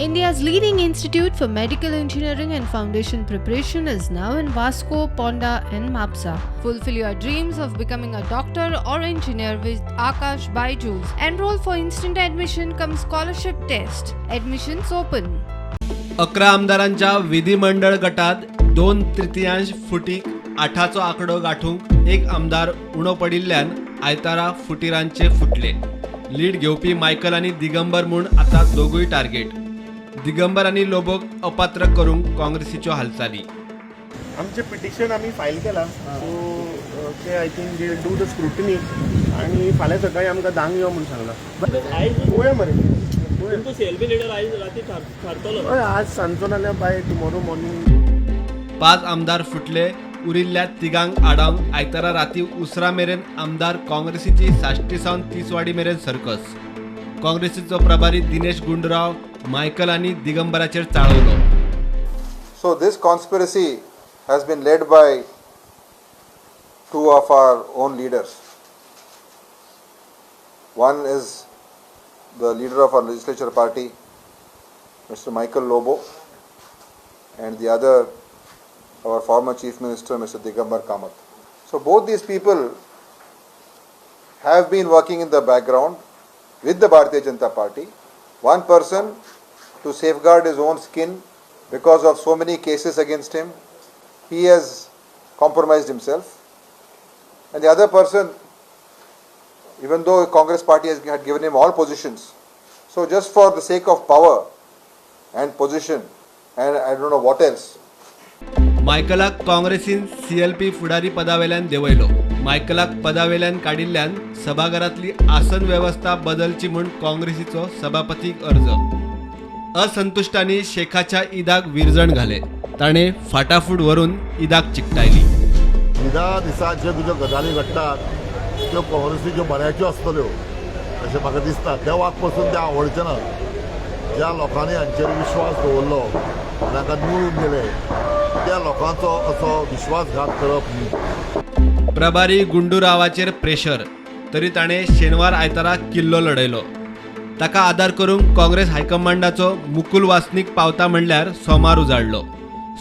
India's leading institute for medical engineering and foundation preparation is now in Vasco, Ponda and Mapsa. Fulfill your dreams of becoming a doctor or engineer with Akash Byju's. Enroll for instant admission cum scholarship test. Admissions open. 11 आमदारांच्या विधिमंडळ गटात 2/3 फुटीक 8चो आंकडो गाठूंक एक आमदार उणो पडिल्ल्यान आयतारा फुटीरांचे फुटले. लीड घेवपी मायकल आनी दिगंबर म्हूण आता दोगूय टार्गेट. दिगंबर आनी लोबोक अपात्र करूंक काँग्रेसीच्यो हालचाली. आमचे पिटिशन आम्ही फायल केला. सो ते I think they do the scrutiny आणि फाल्यां सकाळी आमकां धांक यो म्हणून सांगला. पळोवया मरे तुमचो CLP लीडर आयज राती थारतलो. हय आज सांजचो नाल्यार बाय टुमोरो मॉर्निंग. 5 आमदार फुटले. उरिल्ल्या तिगांक आडावंक आयतारा राती उसरा मेरेन आमदार काँग्रेसीची 60 सावन 30 वाडी मेरेन सर्कस. काँग्रेसीचो प्रभारी दिनेश गुंडूराव मायकल आनी दिगंबराचेर चाळवलो. So this conspiracy has been led by two of our own leaders. One is the leader of our legislature party, Mr. Michael Lobo, and the other, our former Chief Minister, Mr. Digambar Kamat. So both these people have been working in the background with the Bharatiya Janata Party. One person to safeguard his own skin because of so many cases against him, he has compromised himself. And the other person, even though Congress party had given him all positions, so just for the sake of power and position and I don't know what else. मायकलाक काँग्रेसीन CLP फुडारी पदावेल्यान देवयलो. मायकलाक पदावेल्यान काडिल्ल्यान सभाघरातली आसन व्यवस्था बदलची म्हूण काँग्रेसीचो सभापतीक अर्ज. असंतुष्टांनी शेखाच्या ईदाक विरजण घाले. ताणें फाटाफूट व्हरून ईदाक चिकटायली. ईदा दिसा जे तुज्यो गजाली घडटात त्यो काँग्रेसीच्यो बऱ्याच्यो आसतल्यो अशें म्हाका दिसता. देवाक पसून ते आवडचें ना. ज्या लोकांनी हांचेर विश्वास दवरलो तांकां निवडून गेले त्या लोकांचो असो विश्वासघात करप न्ही. प्रभारी गुंडूरावाचेर प्रेशर. तरी ताणें शेनवार आयतारा किल्लो लढयलो. ताका आदार करूंक काँग्रेस हायकमांडाचो मुकुल वासनीक पावता म्हणल्यार सोमार उजाडलो.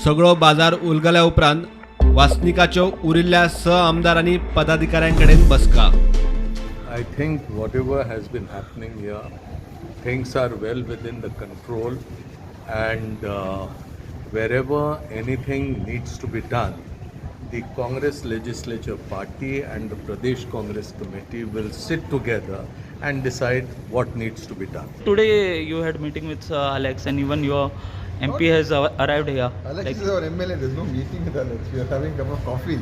सगळो बाजार उलगल्या उपरांत वासनिकाच्यो उरिल्ल्या 6 आमदार आनी पदाधिकाऱ्यां कडेन बसका. I think whatever has been happening here, things are well within the control, and wherever anything needs to be done, the Congress Legislative Party and the Pradesh Congress Committee will sit together and decide what needs to be done. Today you had meeting with Alex, and even your MP has arrived here. Alex is our MLA. There's no meeting with Alex. We are having a cup of coffee.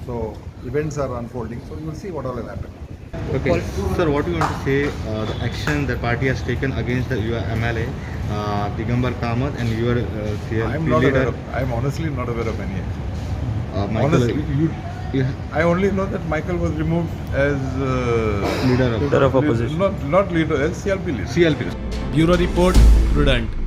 So events are unfolding. So you will see what all will happen. Okay, sir, what do you want to say? The action the party has taken against your MLA, Digambar Kamat, and your CLP leader. I'm honestly not aware of any action. Michael, honestly, I only know that Michael was removed as leader of opposition. Not leader, as CLP leader. CLP. Bureau report, Prudent.